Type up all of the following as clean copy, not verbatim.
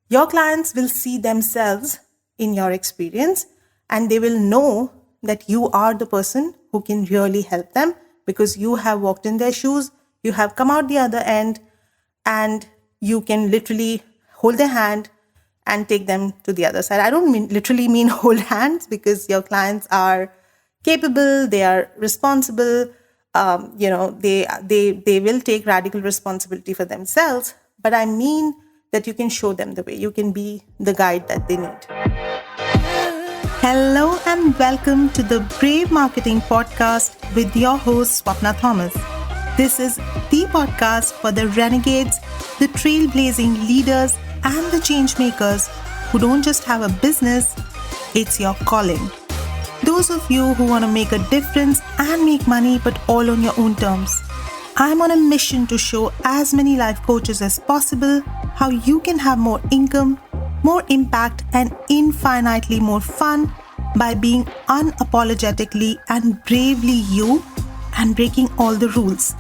Your clients will see themselves in your experience and they will know that you are the person who can really help them because you have walked in their shoes, you have come out the other end, and you can literally hold their hand and take them to the other side. I don't literally mean hold hands because your clients are capable, they are responsible, they will take radical responsibility for themselves. But I mean that you can show them the way. You can be the guide that they need. Hello and welcome to the Brave Marketing Podcast with your host, Swapna Thomas. This is the podcast for the renegades, the trailblazing leaders, and the change makers who don't just have a business, it's your calling. Those of you who want to make a difference and make money, but all on your own terms. I'm on a mission to show as many life coaches as possible how you can have more income, more impact, and infinitely more fun by being unapologetically and bravely you and breaking all the rules.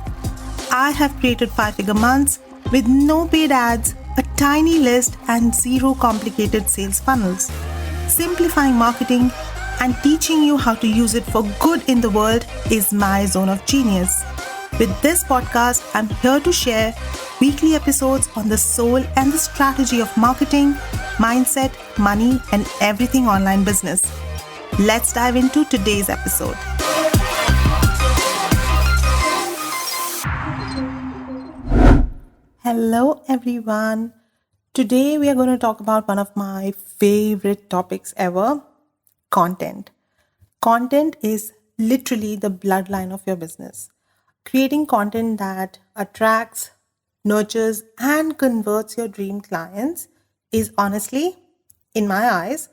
I have created 5-figure months with no paid ads, a tiny list, and zero complicated sales funnels. Simplifying marketing and teaching you how to use it for good in the world is my zone of genius. With this podcast, I'm here to share weekly episodes on the soul and the strategy of marketing, mindset, money, and everything online business. Let's dive into today's episode. Hello, everyone. Today, we are going to talk about one of my favorite topics ever, content. Content is literally the bloodline of your business. Creating content that attracts, nurtures, and converts your dream clients is honestly, in my eyes,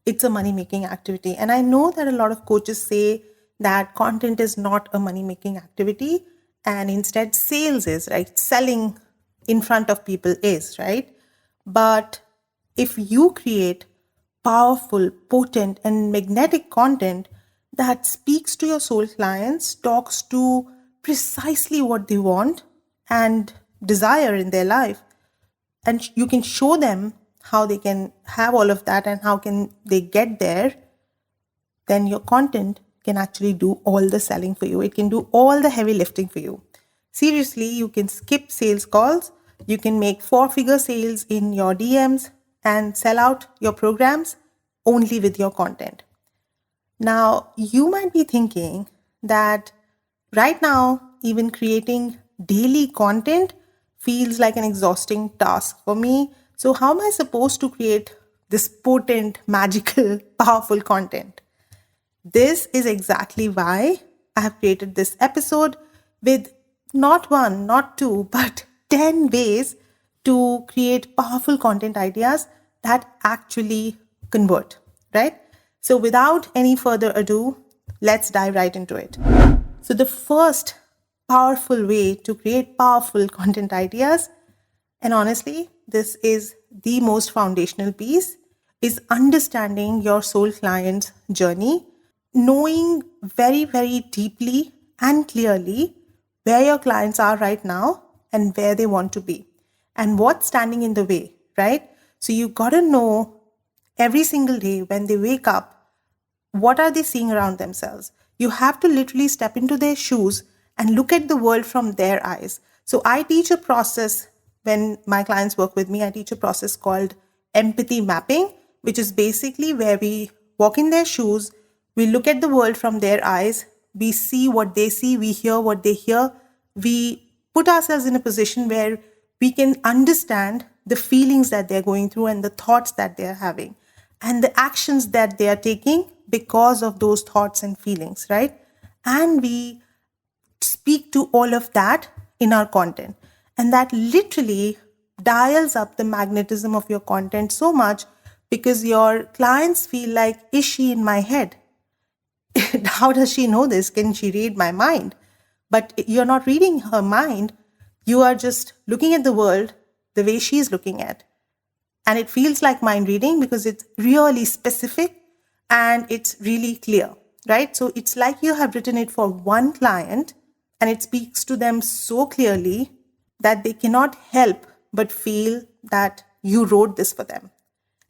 it's a money-making activity. And I know that a lot of coaches say that content is not a money-making activity and instead sales is, right? Selling in front of people is, right? But if you create powerful, potent, and magnetic content that speaks to your soul clients, talks to precisely what they want and desire in their life, and you can show them how they can have all of that and how can they get there, then your content can actually do all the selling for you. It can do all the heavy lifting for you. Seriously, you can skip sales calls. You can make 4-figure sales in your DMs and sell out your programs only with your content. Now, you might be thinking that right now, even creating daily content feels like an exhausting task for me. So how am I supposed to create this potent, magical, powerful content? This is exactly why I have created this episode with not one, not two, but 10 ways to create powerful content ideas that actually convert, right? So without any further ado, let's dive right into it. So the first powerful way to create powerful content ideas, and honestly, this is the most foundational piece, is understanding your soul client's journey, knowing very, very deeply and clearly where your clients are right now and where they want to be and what's standing in the way, right? So you got to know every single day when they wake up, what are they seeing around themselves? You have to literally step into their shoes and look at the world from their eyes. So I teach a process when my clients work with me. I teach a process called empathy mapping, which is basically where we walk in their shoes, we look at the world from their eyes, we see what they see, we hear what they hear, we put ourselves in a position where we can understand the feelings that they're going through and the thoughts that they're having and the actions that they are taking because of those thoughts and feelings, right? And we speak to all of that in our content. And that literally dials up the magnetism of your content so much because your clients feel like, is she in my head? How does she know this? Can she read my mind? But you're not reading her mind. You are just looking at the world the way she's looking at. And it feels like mind reading because it's really specific and it's really clear, right? So it's like you have written it for one client and it speaks to them so clearly that they cannot help but feel that you wrote this for them.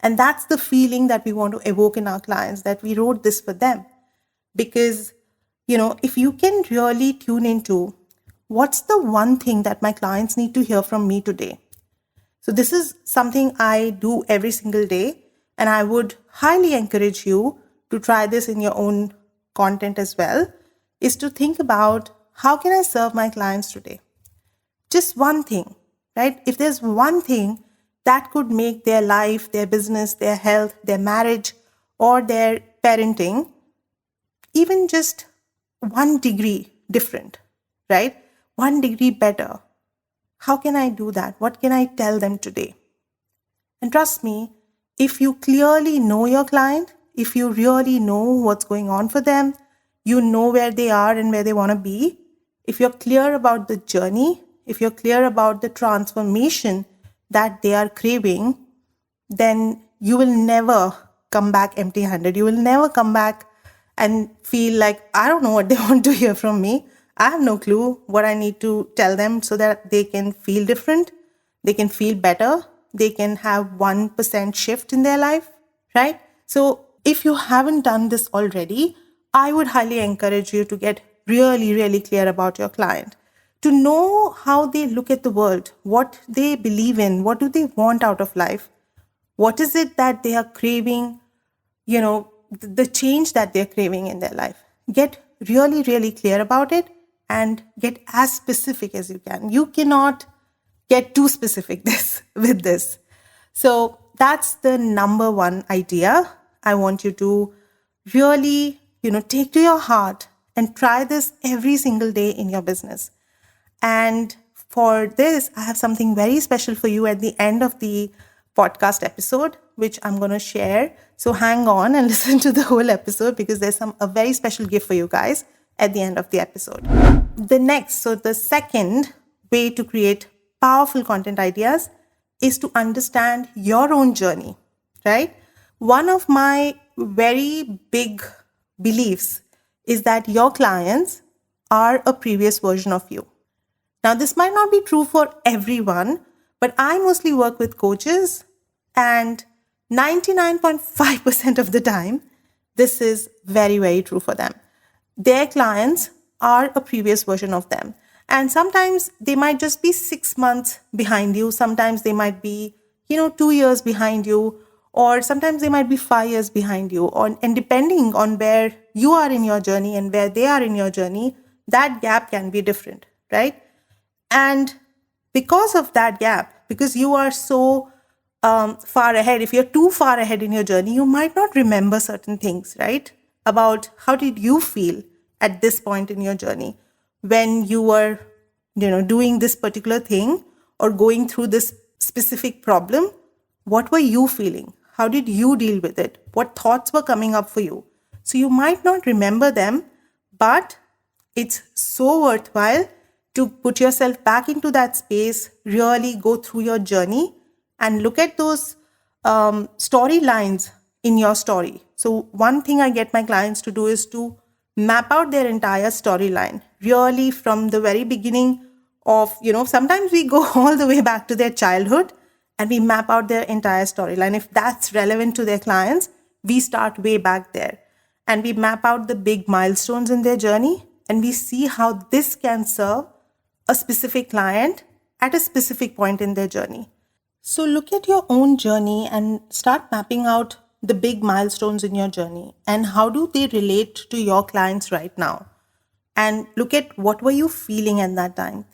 And that's the feeling that we want to evoke in our clients, that we wrote this for them. Because, if you can really tune into what's the one thing that my clients need to hear from me today. So this is something I do every single day. And I would highly encourage you to try this in your own content as well, is to think about how can I serve my clients today? Just one thing, right? If there's one thing that could make their life, their business, their health, their marriage, or their parenting even just 1 degree different, right? 1 degree better. How can I do that? What can I tell them today? And trust me, if you clearly know your client, if you really know what's going on for them, you know where they are and where they want to be, if you're clear about the journey, if you're clear about the transformation that they are craving, then you will never come back empty-handed. You will never come back and feel like, I don't know what they want to hear from me. I have no clue what I need to tell them so that they can feel different, they can feel better, they can have 1% shift in their life, right? So if you haven't done this already, I would highly encourage you to get really, really clear about your client, to know how they look at the world, what they believe in, what do they want out of life, what is it that they are craving, the change that they're craving in their life. Get really, really clear about it and get as specific as you can. You cannot get too specific with this. So that's the number one idea I want you to really, take to your heart and try this every single day in your business. And for this, I have something very special for you at the end of the podcast episode, which I'm going to share. So hang on and listen to the whole episode, because there's a very special gift for you guys at the end of the episode. The second way to create powerful content ideas is to understand your own journey, right? One of my very big beliefs is that your clients are a previous version of you. Now, this might not be true for everyone, but I mostly work with coaches, and 99.5% of the time, this is very, very true for them. Their clients are a previous version of them. And sometimes they might just be 6 months behind you. Sometimes they might be, 2 years behind you, or sometimes they might be 5 years behind you. And depending on where you are in your journey and where they are in your journey, that gap can be different, right? And because of that gap, because you are so far ahead, if you're too far ahead in your journey, you might not remember certain things, right? About how did you feel at this point in your journey when you were, doing this particular thing or going through this specific problem. What were you feeling? How did you deal with it? What thoughts were coming up for you? So you might not remember them, but it's so worthwhile to put yourself back into that space, really go through your journey and look at those storylines in your story. So one thing I get my clients to do is to map out their entire storyline, really from the very beginning of, sometimes we go all the way back to their childhood and we map out their entire storyline. If that's relevant to their clients, we start way back there and we map out the big milestones in their journey, and we see how this can serve a specific client at a specific point in their journey. So look at your own journey and start mapping out the big milestones in your journey and how do they relate to your clients right now. And look at what were you feeling at that time?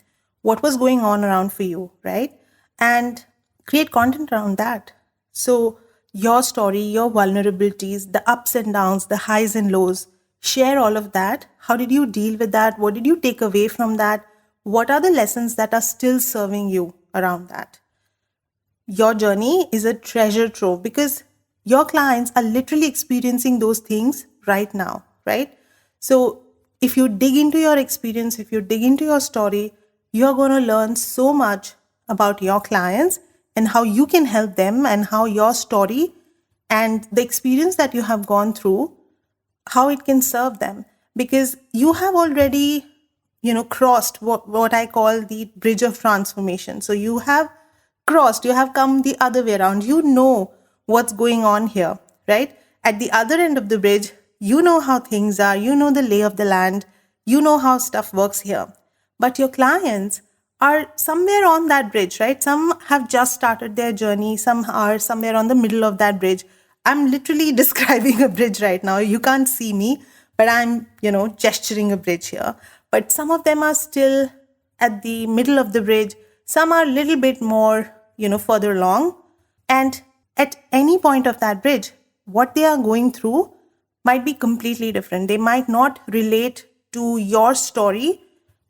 What was going on around for you, right? And create content around that. So your story, your vulnerabilities, the ups and downs, the highs and lows, share all of that. How did you deal with that? What did you take away from that? What are the lessons that are still serving you around that? Your journey is a treasure trove because your clients are literally experiencing those things right now, right? So if you dig into your experience, if you dig into your story, you're going to learn so much about your clients and how you can help them and how your story and the experience that you have gone through, how it can serve them. Because you have already, crossed what I call the bridge of transformation. So you have crossed, you have come the other way around. You know what's going on here, right? At the other end of the bridge, you know how things are, you know the lay of the land, you know how stuff works here. But your clients are somewhere on that bridge, right? Some have just started their journey, some are somewhere on the middle of that bridge. I'm literally describing a bridge right now. You can't see me, but I'm, gesturing a bridge here. But some of them are still at the middle of the bridge. Some are a little bit more, further along. And at any point of that bridge, what they are going through might be completely different. They might not relate to your story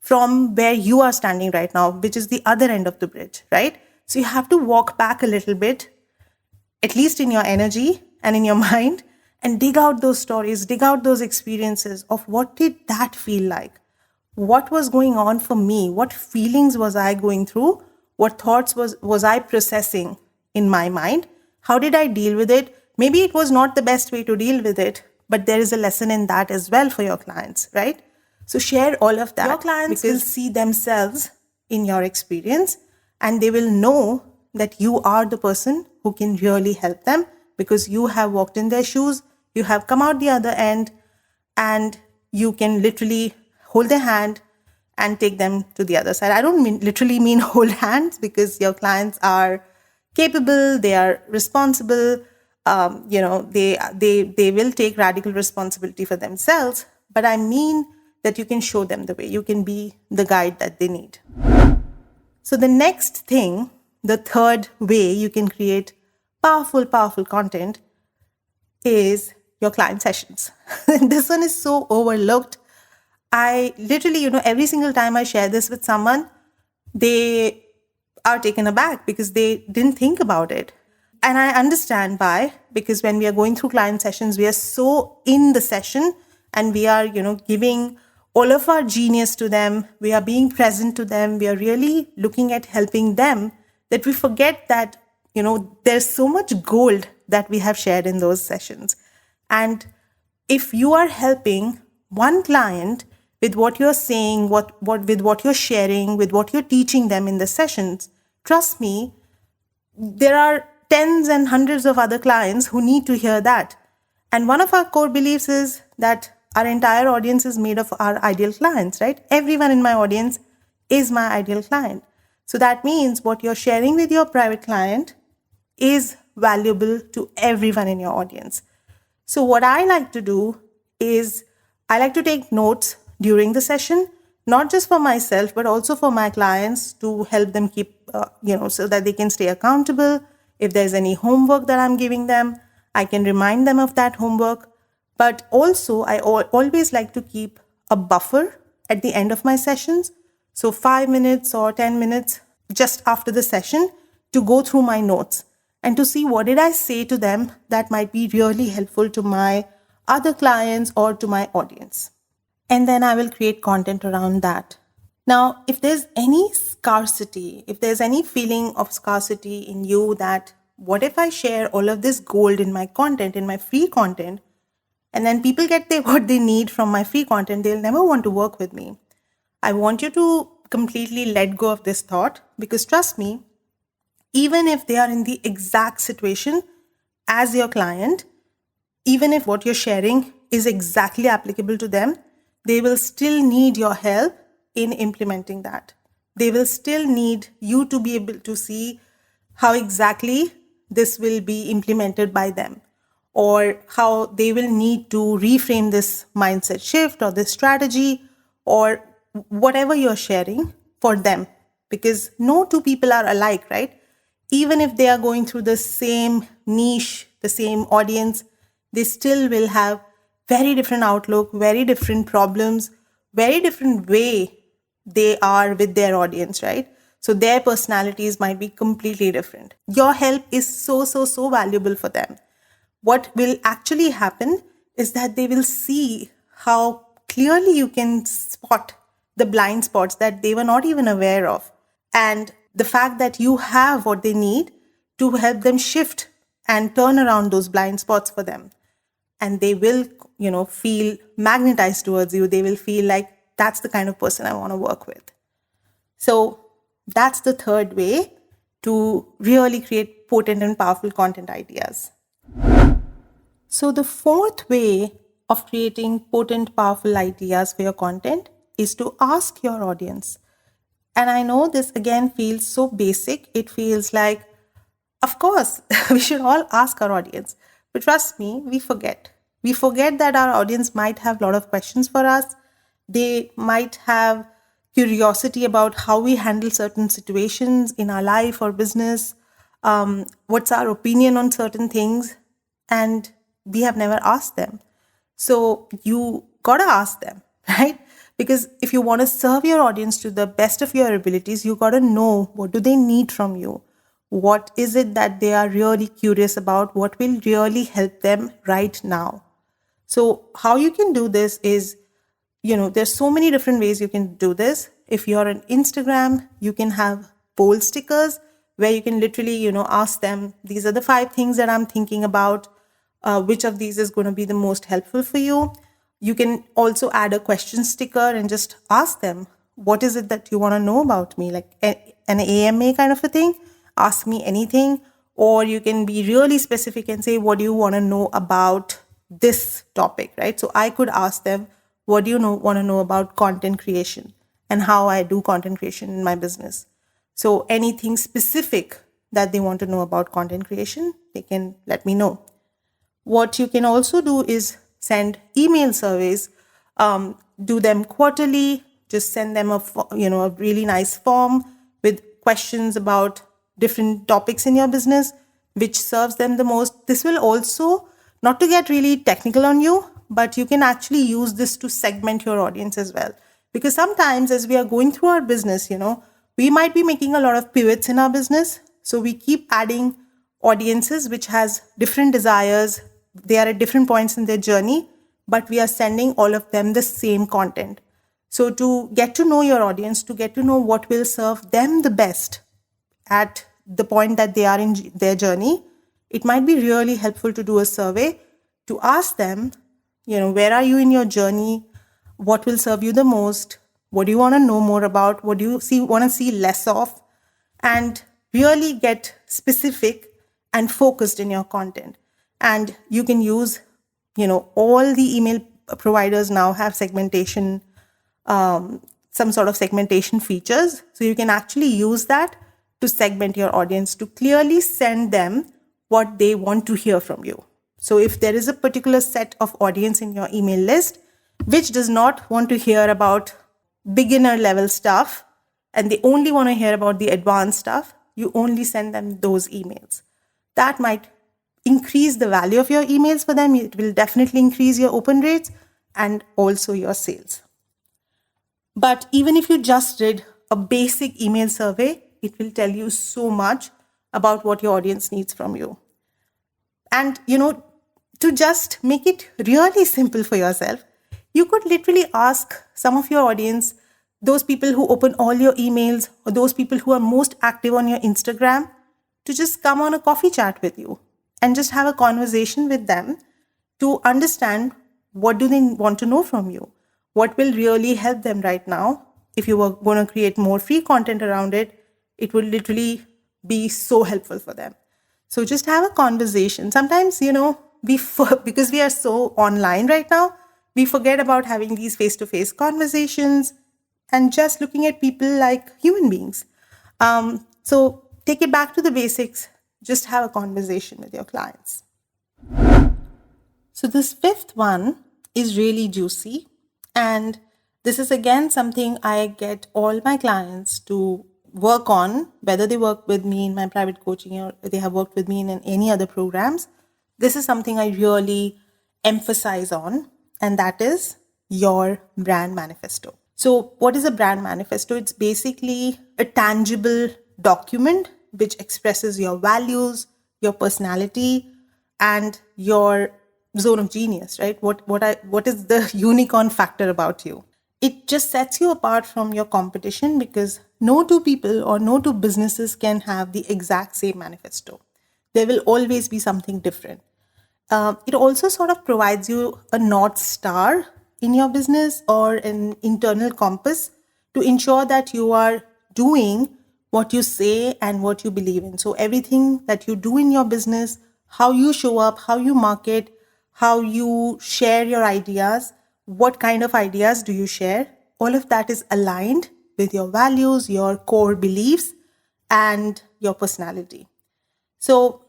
from where you are standing right now, which is the other end of the bridge, right? So you have to walk back a little bit, at least in your energy and in your mind, and dig out those stories, dig out those experiences of what did that feel like? What was going on for me? What feelings was I going through? What thoughts was I processing in my mind? How did I deal with it? Maybe it was not the best way to deal with it, but there is a lesson in that as well for your clients, right? So share all of that. Your clients will see themselves in your experience, and they will know that you are the person who can really help them because you have walked in their shoes, you have come out the other end, and you can literally hold their hand and take them to the other side. I don't literally mean hold hands, because your clients are capable, they are responsible, they will take radical responsibility for themselves. But I mean that you can show them the way. You can be the guide that they need. So the next thing, the third way you can create powerful content is your client sessions. This one is so overlooked. I literally, every single time I share this with someone, they are taken aback because they didn't think about it. And I understand why, because when we are going through client sessions, we are so in the session and we are, giving all of our genius to them. We are being present to them. We are really looking at helping them that we forget that, there's so much gold that we have shared in those sessions. And if you are helping one client with what you're saying, with what you're sharing, with what you're teaching them in the sessions, trust me, there are tens and hundreds of other clients who need to hear that. And one of our core beliefs is that our entire audience is made of our ideal clients, right? Everyone in my audience is my ideal client. So that means what you're sharing with your private client is valuable to everyone in your audience. So what I like to do is I like to take notes during the session, not just for myself, but also for my clients to help them keep, so that they can stay accountable. If there's any homework that I'm giving them, I can remind them of that homework. But also, I always like to keep a buffer at the end of my sessions. So 5 minutes or 10 minutes just after the session to go through my notes and to see what did I say to them that might be really helpful to my other clients or to my audience. And then I will create content around that. Now, if there's any scarcity, if there's any feeling of scarcity in you that what if I share all of this gold in my content, in my free content, and then people get what they need from my free content, they'll never want to work with me. I want you to completely let go of this thought, because trust me, even if they are in the exact situation as your client, even if what you're sharing is exactly applicable to them, they will still need your help in implementing that. They will still need you to be able to see how exactly this will be implemented by them, or how they will need to reframe this mindset shift or this strategy or whatever you're sharing for them. Because no two people are alike, right? Even if they are going through the same niche, the same audience, they still will have very different outlook, very different problems, very different way they are with their audience, right? So their personalities might be completely different. Your help is so valuable for them. What will actually happen is that they will see how clearly you can spot the blind spots that they were not even aware of. And the fact that you have what they need to help them shift and turn around those blind spots for them. And they will, feel magnetized towards you. They will feel like that's the kind of person I want to work with. So that's the third way to really create potent and powerful content ideas. So the fourth way of creating potent, powerful ideas for your content is to ask your audience. And I know this again feels so basic. It feels like, of course, we should all ask our audience. But trust me, we forget. We forget that our audience might have a lot of questions for us. They might have curiosity about how we handle certain situations in our life or business. What's our opinion on certain things? And we have never asked them. So you gotta ask them, right? Because if you want to serve your audience to the best of your abilities, you gotta know what do they need from you. What is it that they are really curious about? What will really help them right now? So how you can do this is, there's so many different ways you can do this. If you're on Instagram, you can have poll stickers where you can literally, ask them, these are the 5 things that I'm thinking about. Which of these is going to be the most helpful for you? You can also add a question sticker and just ask them, what is it that you want to know about me? Like an AMA kind of a thing. Ask me anything. Or you can be really specific and say, what do you want to know about this topic, right? So I could ask them, what do you want to know about content creation and how I do content creation in my business? So anything specific that they want to know about content creation, they can let me know. What you can also do is send email surveys, do them quarterly, just send them a really nice form with questions about different topics in your business, which serves them the most. This will also, not to get really technical on you, but you can actually use this to segment your audience as well. Because sometimes as we are going through our business, we might be making a lot of pivots in our business. So we keep adding audiences which has different desires. They are at different points in their journey, but we are sending all of them the same content. So to get to know your audience, to get to know what will serve them the best at the point that they are in their journey, it might be really helpful to do a survey to ask them, where are you in your journey? What will serve you the most? What do you want to know more about? What do you want to see less of? And really get specific and focused in your content. And you can use, all the email providers now have segmentation, some sort of segmentation features. So you can actually use that to segment your audience, to clearly send them what they want to hear from you. So if there is a particular set of audience in your email list, which does not want to hear about beginner level stuff, and they only want to hear about the advanced stuff, you only send them those emails. That might increase the value of your emails for them. It will definitely increase your open rates and also your sales. But even if you just did a basic email survey, it will tell you so much about what your audience needs from you. And, to just make it really simple for yourself, you could literally ask some of your audience, those people who open all your emails or those people who are most active on your Instagram, to just come on a coffee chat with you and just have a conversation with them to understand what do they want to know from you, what will really help them right now. If you were going to create more free content around it, it would literally be so helpful for them. So just have a conversation. Sometimes, because we are so online right now, we forget about having these face-to-face conversations and just looking at people like human beings. So take it back to the basics. Just have a conversation with your clients. So this fifth one is really juicy. And this is again something I get all my clients to work on, whether they work with me in my private coaching or they have worked with me in any other programs. This is something I really emphasize on, and that is your brand manifesto. So what is a brand manifesto? It's basically a tangible document which expresses your values, your personality, and your zone of genius, right? What is the unicorn factor about you? It just sets you apart from your competition, because no two people or no two businesses can have the exact same manifesto. There will always be something different. It also sort of provides you a North Star in your business or an internal compass to ensure that you are doing what you say, and what you believe in. So everything that you do in your business, how you show up, how you market, how you share your ideas, what kind of ideas do you share, all of that is aligned with your values, your core beliefs, and your personality. So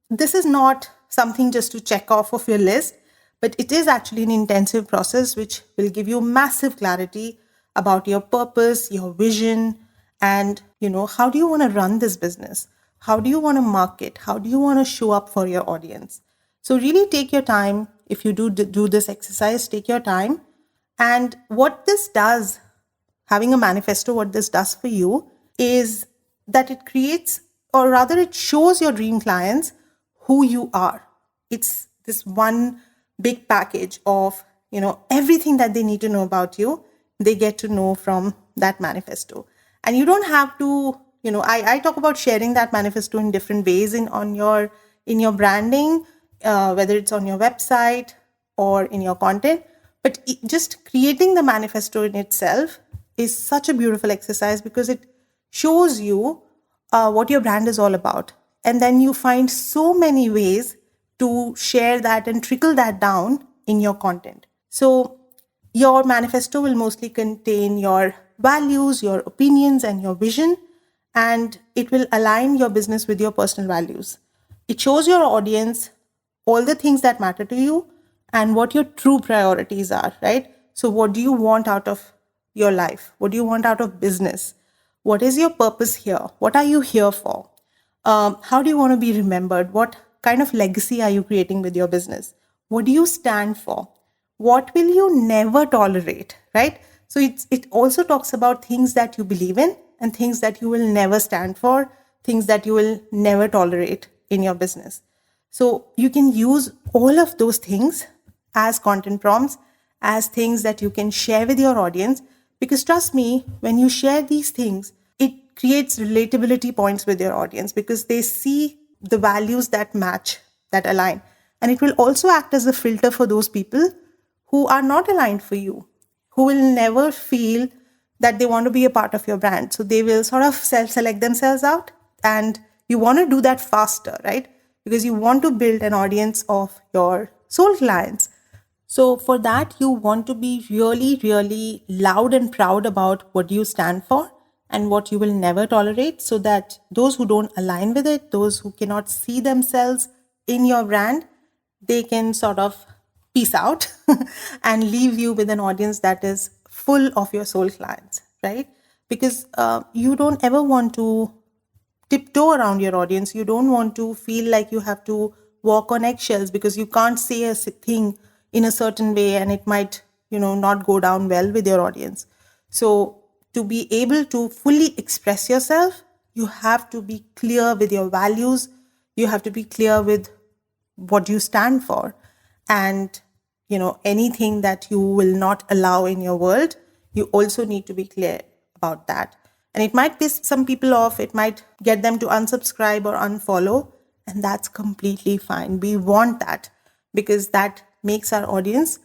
this is not something just to check off of your list, but it is actually an intensive process which will give you massive clarity about your purpose, your vision, and how do you want to run this business? How do you want to market? How do you want to show up for your audience? So really take your time. If you do this exercise, take your time. And what this does, having a manifesto, what this does for you is that it creates, or rather it shows your dream clients who you are. It's this one big package of, everything that they need to know about you, they get to know from that manifesto. And you don't have to, I talk about sharing that manifesto in different ways in your branding, whether it's on your website or in your content. But just creating the manifesto in itself is such a beautiful exercise because it shows you what your brand is all about. And then you find so many ways to share that and trickle that down in your content. So your manifesto will mostly contain your values, your opinions, and your vision, and it will align your business with your personal values. It shows your audience all the things that matter to you and what your true priorities are, right? So what do you want out of your life? What do you want out of business? What is your purpose here? What are you here for? How do you want to be remembered? What kind of legacy are you creating with your business? What do you stand for? What will you never tolerate, right? So it also talks about things that you believe in and things that you will never stand for, things that you will never tolerate in your business. So you can use all of those things as content prompts, as things that you can share with your audience. Because trust me, when you share these things, it creates relatability points with your audience because they see the values that match, that align. And it will also act as a filter for those people who are not aligned for you, who will never feel that they want to be a part of your brand. So they will sort of self-select themselves out. And you want to do that faster, right? Because you want to build an audience of your soul clients. So for that, you want to be really, really loud and proud about what you stand for and what you will never tolerate, so that those who don't align with it, those who cannot see themselves in your brand, they can sort of peace out and leave you with an audience that is full of your soul clients, right? Because you don't ever want to tiptoe around your audience. You don't want to feel like you have to walk on eggshells because you can't say a thing in a certain way and it might, not go down well with your audience. So to be able to fully express yourself, you have to be clear with your values. You have to be clear with what you stand for. And, anything that you will not allow in your world, you also need to be clear about that. And it might piss some people off. It might get them to unsubscribe or unfollow. And that's completely fine. We want that because that makes our audience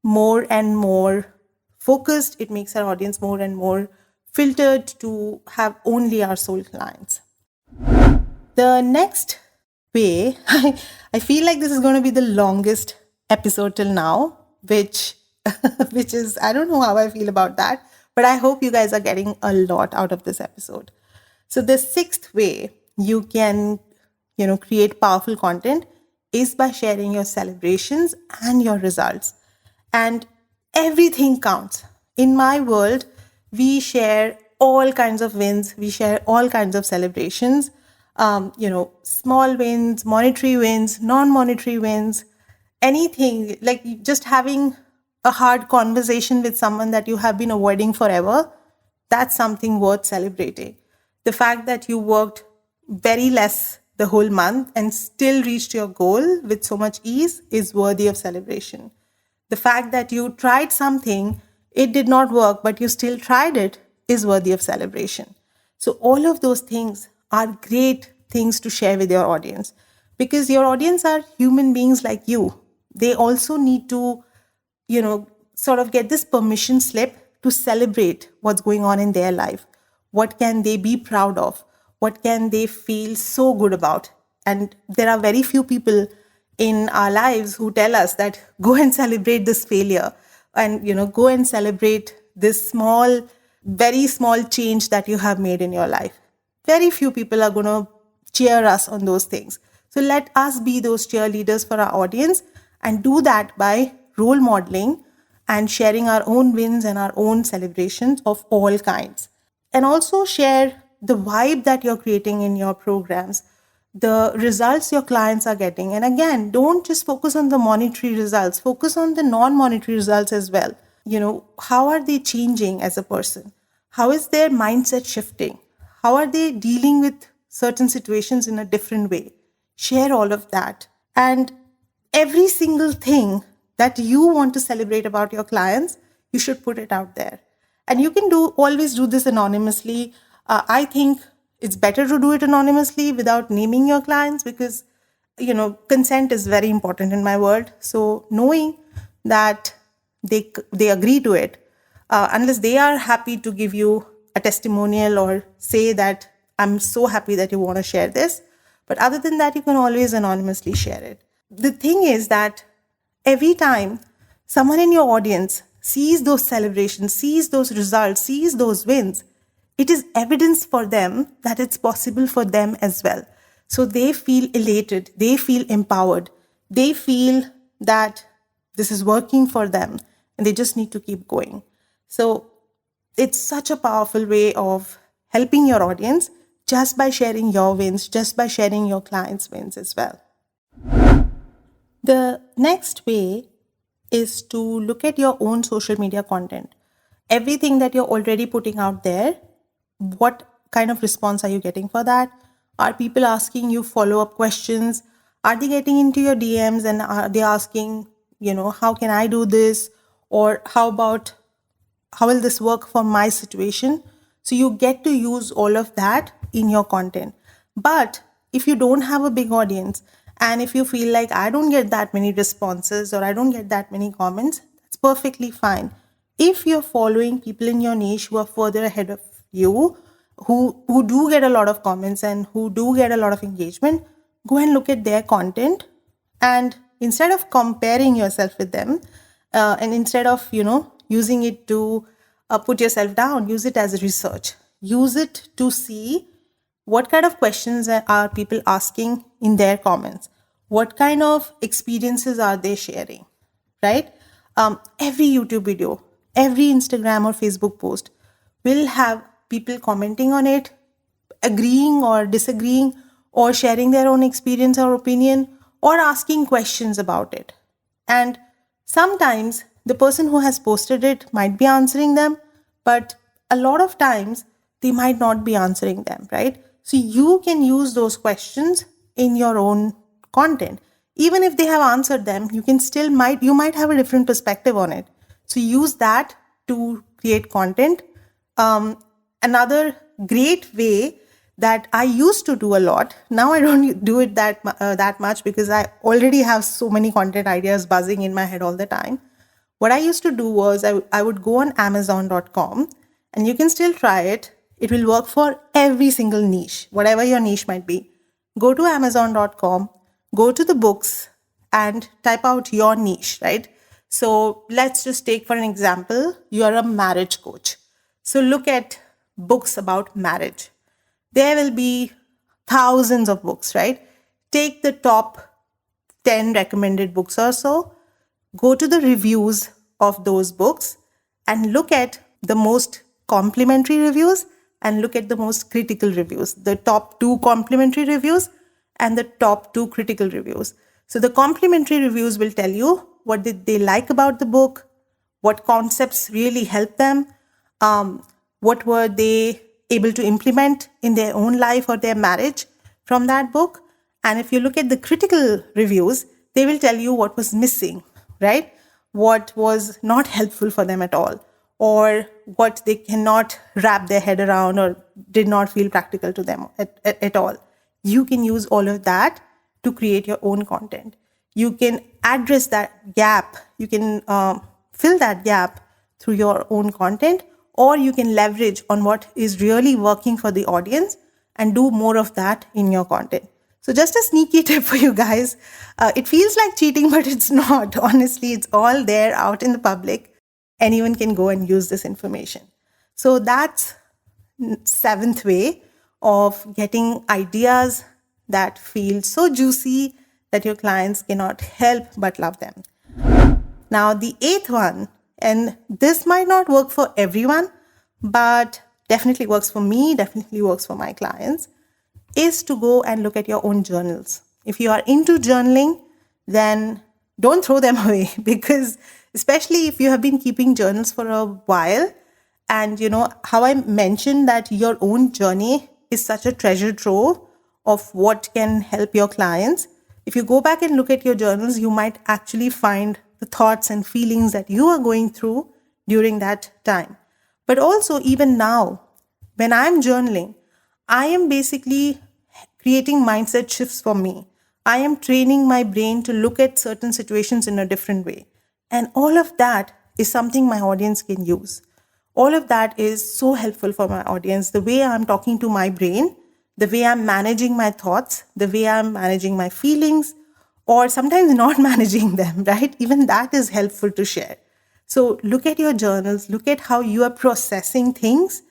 more and more focused. It makes our audience more and more filtered to have only our soul clients. The next way, I feel like this is going to be the longest episode till now, which is, I don't know how I feel about that, but I hope you guys are getting a lot out of this episode. So the sixth way you can, create powerful content is by sharing your celebrations and your results. And everything counts. In my world, we share all kinds of wins. We share all kinds of celebrations, small wins, monetary wins, non-monetary wins, anything, like just having a hard conversation with someone that you have been avoiding forever. That's something worth celebrating. The fact that you worked very less the whole month and still reached your goal with so much ease is worthy of celebration. The fact that you tried something, it did not work, but you still tried it is worthy of celebration. So all of those things are great things to share with your audience because your audience are human beings like you. They also need to, sort of get this permission slip to celebrate what's going on in their life. What can they be proud of? What can they feel so good about? And there are very few people in our lives who tell us that go and celebrate this failure, and go and celebrate this very small change that you have made in your life. Very few people are going to cheer us on those things. So let us be those cheerleaders for our audience, and do that by role modeling and sharing our own wins and our own celebrations of all kinds. And also share the vibe that you're creating in your programs, the results your clients are getting. And again, don't just focus on the monetary results, focus on the non-monetary results as well. How are they changing as a person? How is their mindset shifting? How are they dealing with certain situations in a different way? Share all of that. And every single thing that you want to celebrate about your clients, you should put it out there. And you can always do this anonymously. I think it's better to do it anonymously without naming your clients, because consent is very important in my world. So knowing that they agree to it, unless they are happy to give you a testimonial or say that I'm so happy that you want to share this. But other than that, you can always anonymously share it. The thing is that every time someone in your audience sees those celebrations, sees those results, sees those wins, it is evidence for them that it's possible for them as well. So they feel elated, they feel empowered, they feel that this is working for them, and they just need to keep going. So it's such a powerful way of helping your audience, just by sharing your wins, just by sharing your clients' wins as well. The next way is to look at your own social media content. Everything that you're already putting out there, what kind of response are you getting for that? Are people asking you follow-up questions? Are they getting into your DMs and are they asking, how can I do this? Or how will this work for my situation? So you get to use all of that in your content. But if you don't have a big audience, and if you feel like I don't get that many responses or I don't get that many comments, that's perfectly fine. If you're following people in your niche who are further ahead of you, who do get a lot of comments and who do get a lot of engagement, go and look at their content. And instead of comparing yourself with them, and instead of, using it to put yourself down, use it as research. Use it to see what kind of questions are people asking in their comments. What kind of experiences are they sharing, right? Every YouTube video, every Instagram or Facebook post will have people commenting on it, agreeing or disagreeing, or sharing their own experience or opinion, or asking questions about it. And sometimes the person who has posted it might be answering them, but a lot of times they might not be answering them, right? So you can use those questions in your own content. Even if they have answered them, you might have a different perspective on it. So use that to create content. Another great way that I used to do a lot, now I don't do it that much because I already have so many content ideas buzzing in my head all the time. What I used to do was I would go on Amazon.com, and you can still try it. It will work for every single niche, whatever your niche might be. Go to Amazon.com, go to the books and type out your niche, right? So let's just take for an example, you're a marriage coach. So look at books about marriage. There will be thousands of books, right? Take the top 10 recommended books or so, go to the reviews of those books and look at the most complimentary reviews and look at the most critical reviews, the top 2 complimentary reviews and the top 2 critical reviews. So the complimentary reviews will tell you what did they like about the book, what concepts really helped them, what were they able to implement in their own life or their marriage from that book. And if you look at the critical reviews, they will tell you what was missing, right? What was not helpful for them at all, or what they cannot wrap their head around or did not feel practical to them at all. You can use all of that to create your own content. You can address that gap. You can fill that gap through your own content, or you can leverage on what is really working for the audience and do more of that in your content. So just a sneaky tip for you guys. It feels like cheating, but it's not. Honestly, it's all there out in the public. Anyone can go and use this information. So that's seventh way of getting ideas that feel so juicy that your clients cannot help but love them. Now, the eighth one, and this might not work for everyone, but definitely works for me, definitely works for my clients, is to go and look at your own journals. If you are into journaling, then don't throw them away, because especially if you have been keeping journals for a while, and you know how I mentioned that your own journey is such a treasure trove of what can help your clients. If you go back and look at your journals, you might actually find the thoughts and feelings that you are going through during that time. But also, even now, when I'm journaling, I am basically creating mindset shifts for me. I am training my brain to look at certain situations in a different way. And all of that is something my audience can use. All of that is so helpful for my audience. The way I'm talking to my brain, the way I'm managing my thoughts, the way I'm managing my feelings, or sometimes not managing them, right? Even that is helpful to share. So look at your journals, look at how you are processing things,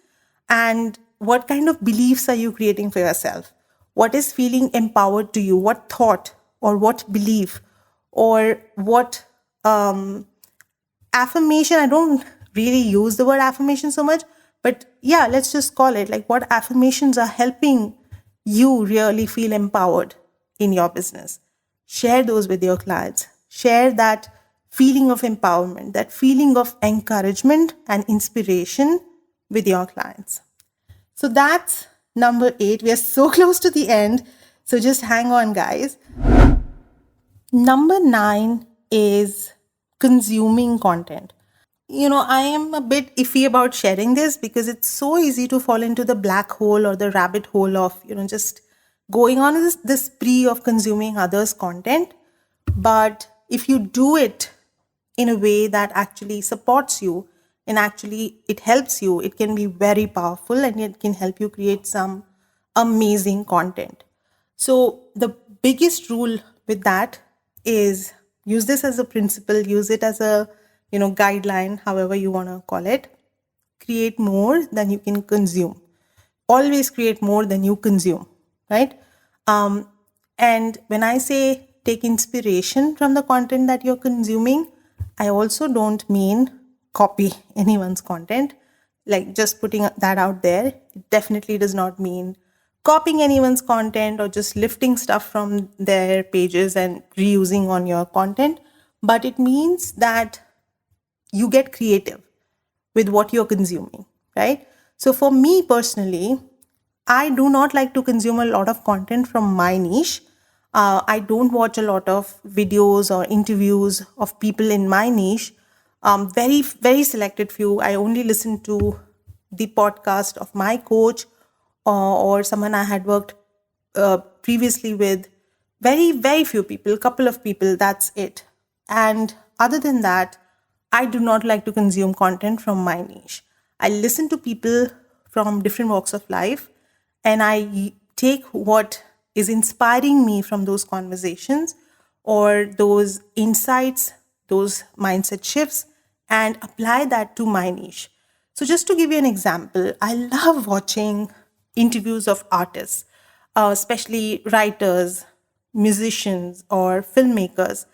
and what kind of beliefs are you creating for yourself? What is feeling empowered to you? What thought or what belief or what affirmation? I don't really use the word affirmation so much, but yeah, let's just call it like what affirmations are helping you really feel empowered in your business. Share those with your clients. Share that feeling of empowerment, that feeling of encouragement and inspiration with your clients. So that's number 8. We are so close to the end. So just hang on, guys. Number 9 is consuming content. You know, I am a bit iffy about sharing this because it's so easy to fall into the black hole or the rabbit hole of, just going on this spree of consuming others' content. But if you do it in a way that actually supports you and actually it helps you, it can be very powerful and it can help you create some amazing content. So the biggest rule with that is use this as a principle, use it as a guideline, however you want to call it. Create more than you can consume. Always create more than you consume, right? And when I say take inspiration from the content that you're consuming, I also don't mean copy anyone's content. Like just putting that out there, it definitely does not mean copying anyone's content or just lifting stuff from their pages and reusing on your content. But it means that you get creative with what you're consuming, right? So for me personally, I do not like to consume a lot of content from my niche. I don't watch a lot of videos or interviews of people in my niche. Very, very selected few. I only listen to the podcast of my coach or someone I had worked previously with. Very, very few people, couple of people, that's it. And other than that, I do not like to consume content from my niche. I listen to people from different walks of life and I take what is inspiring me from those conversations or those insights, those mindset shifts, and apply that to my niche. So just to give you an example, I love watching interviews of artists, especially writers, musicians, or filmmakers.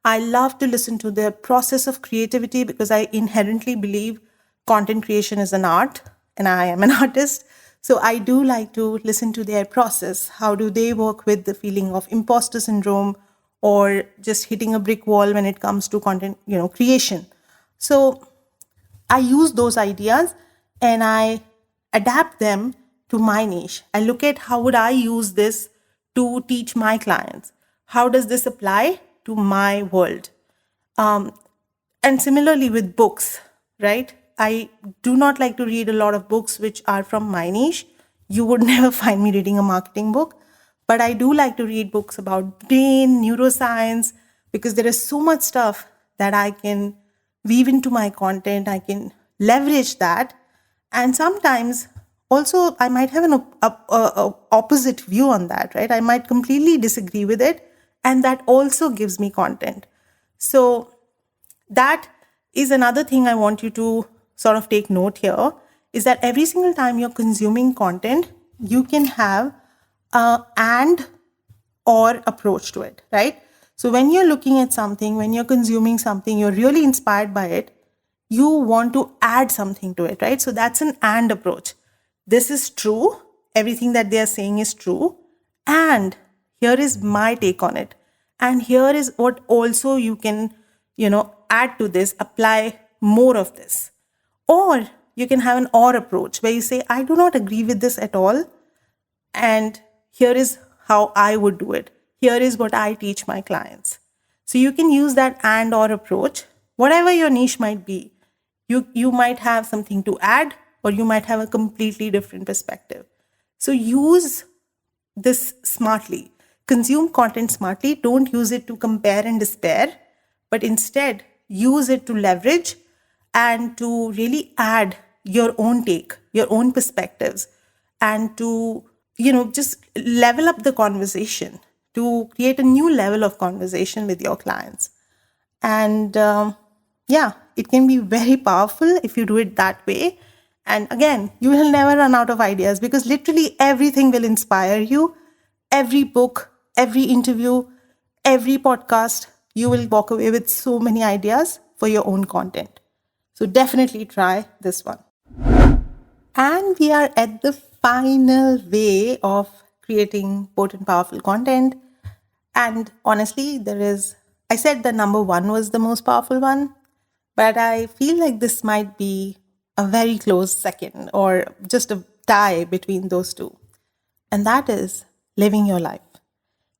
I love to listen to their process of creativity because I inherently believe content creation is an art and I am an artist. So I do like to listen to their process. How do they work with the feeling of imposter syndrome or just hitting a brick wall when it comes to content, creation? So I use those ideas and I adapt them to my niche. I look at how would I use this to teach my clients? How does this apply to my world? And similarly with books, right? I do not like to read a lot of books which are from my niche. You would never find me reading a marketing book, but I do like to read books about brain, neuroscience, because there is so much stuff that I can weave into my content. I can leverage that And sometimes also I might have an opposite view on that, right? I might completely disagree with it, and that also gives me content. So that is another thing I want you to sort of take note here, is that every single time you're consuming content, you can have and or approach to it, right? So when you're looking at something, when you're consuming something, you're really inspired by it, you want to add something to it, right? So that's an and approach. This is true. Everything that they are saying is true. And here is my take on it. And here is what also you can, add to this, apply more of this. Or you can have an or approach where you say, I do not agree with this at all. And here is how I would do it. Here is what I teach my clients. So you can use that and or approach, whatever your niche might be. You might have something to add, or you might have a completely different perspective. So use this smartly. Consume content smartly. Don't use it to compare and despair, but instead use it to leverage and to really add your own take, your own perspectives, and to, just level up the conversation, to create a new level of conversation with your clients. And it can be very powerful if you do it that way. And again, you will never run out of ideas, because literally everything will inspire you. Every book, every interview, every podcast, you will walk away with so many ideas for your own content. So definitely try this one. And we are at the final way of creating potent, powerful content. And honestly, I said the number one was the most powerful one, but I feel like this might be a very close second, or just a tie between those two. And that is living your life.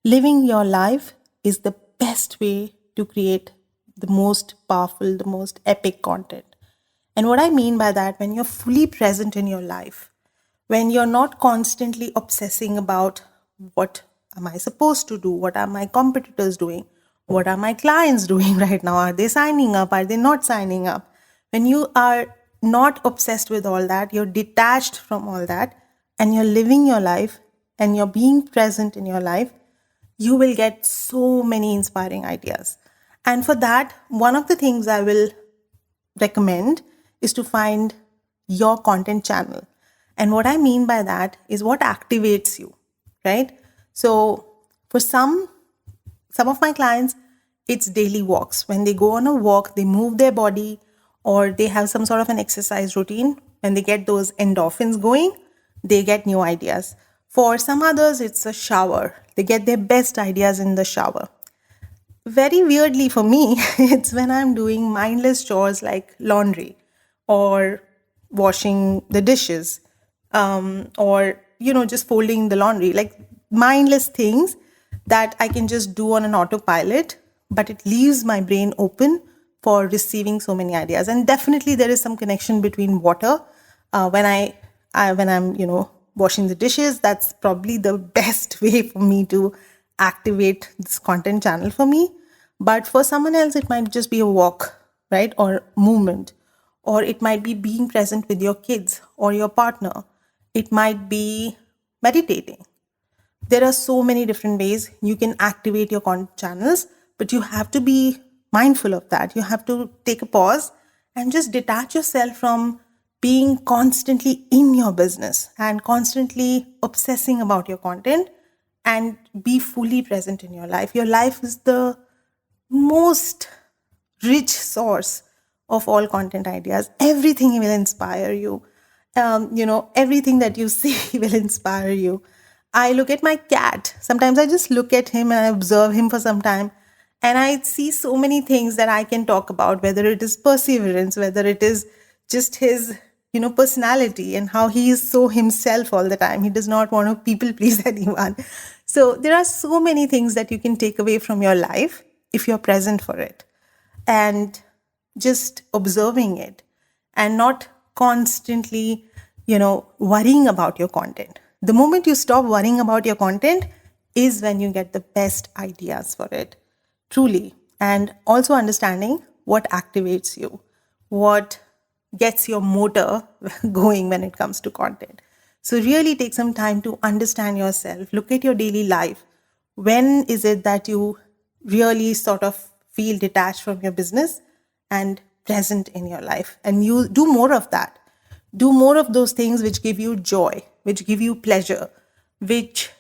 Living your life is the best way to create the most powerful, the most epic content. And what I mean by that, when you're fully present in your life, when you're not constantly obsessing about what am I supposed to do, what are my competitors doing, what are my clients doing right now, are they signing up, are they not signing up? When you are not obsessed with all that, you're detached from all that, and you're living your life and you're being present in your life, you will get so many inspiring ideas. And for that, one of the things I will recommend is to find your content channel. And what I mean by that is what activates you, right? So for some of my clients, it's daily walks. When they go on a walk, they move their body, or they have some sort of an exercise routine. When they get those endorphins going, they get new ideas. For some others, it's a shower. They get their best ideas in the shower. Very weirdly for me, it's when I'm doing mindless chores like laundry, or washing the dishes, or, just folding the laundry, like mindless things that I can just do on an autopilot, but it leaves my brain open for receiving so many ideas. And definitely there is some connection between water. When I'm, washing the dishes, that's probably the best way for me to activate this content channel for me. But for someone else, it might just be a walk, right? Or movement. Or it might be being present with your kids or your partner. It might be meditating. There are so many different ways you can activate your content channels, but you have to be mindful of that. You have to take a pause and just detach yourself from being constantly in your business and constantly obsessing about your content, and be fully present in your life. Your life is the most rich source of all content ideas. Everything will inspire you. Everything that you see will inspire you. I look at my cat. Sometimes I just look at him and I observe him for some time, and I see so many things that I can talk about, whether it is perseverance, whether it is just his, personality, and how he is so himself all the time. He does not want to people please anyone. So there are so many things that you can take away from your life if you're present for it, and just observing it, and not constantly, worrying about your content. The moment you stop worrying about your content is when you get the best ideas for it, truly. And also understanding what activates you, what gets your motor going when it comes to content. So really take some time to understand yourself. Look at your daily life. When is it that you really sort of feel detached from your business and present in your life? And you do more of that. Do more of those things which give you joy, which give you pleasure, which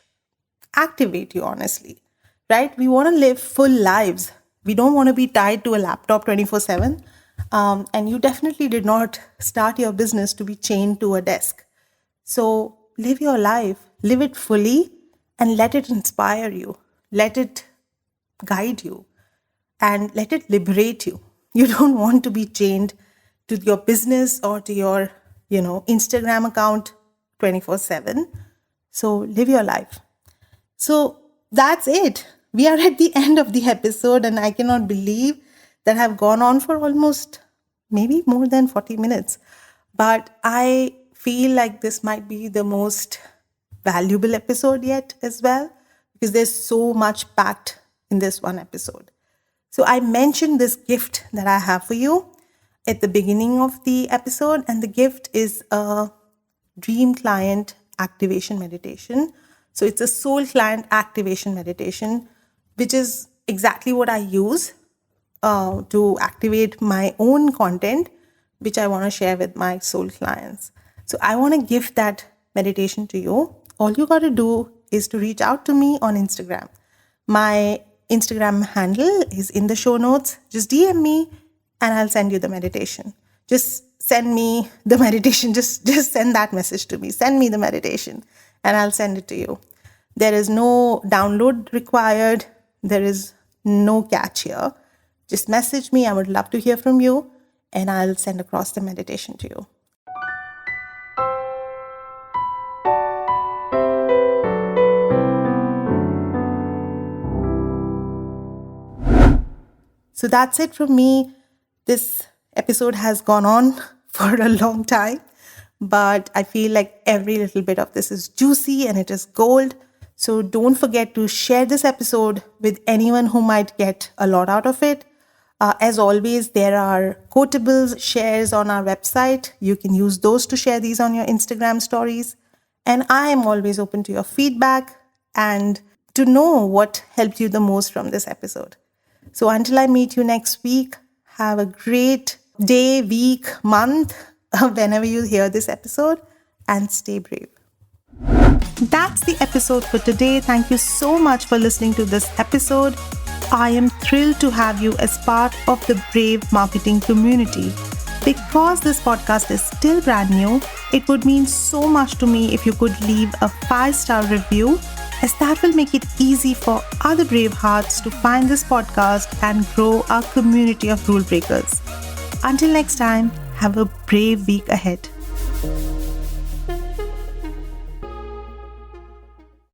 activate you, honestly, right? We want to live full lives. We don't want to be tied to a laptop 24/7. And you definitely did not start your business to be chained to a desk. So live your life, live it fully, and let it inspire you. Let it guide you and let it liberate you. You don't want to be chained to your business or to your, Instagram account 24/7. So live your life. So that's it. We are at the end of the episode, and I cannot believe that I've gone on for almost maybe more than 40 minutes. But I feel like this might be the most valuable episode yet as well, because there's so much packed in this one episode. So I mentioned this gift that I have for you at the beginning of the episode, and the gift is a dream client activation meditation. So it's a soul client activation meditation, which is exactly what I use to activate my own content, which I want to share with my soul clients. So I want to give that meditation to you. All you got to do is to reach out to me on Instagram. My Instagram handle is in the show notes. Just DM me and I'll send you the meditation. Just send me the meditation. Just send that message to me. Send me the meditation and I'll send it to you. There is no download required. There is no catch here. Just message me. I would love to hear from you and I'll send across the meditation to you. So that's it from me. This episode has gone on for a long time, but I feel like every little bit of this is juicy and it is gold. So don't forget to share this episode with anyone who might get a lot out of it. As always, there are quotables, shares on our website. You can use those to share these on your Instagram stories. And I am always open to your feedback and to know what helped you the most from this episode. So until I meet you next week, have a great day, week, month, whenever you hear this episode, and stay brave. That's the episode for today. Thank you so much for listening to this episode. I am thrilled to have you as part of the Brave Marketing community. Because this podcast is still brand new, it would mean so much to me if you could leave a 5-star review, as that will make it easy for other brave hearts to find this podcast and grow our community of rule breakers. Until next time, have a brave week ahead.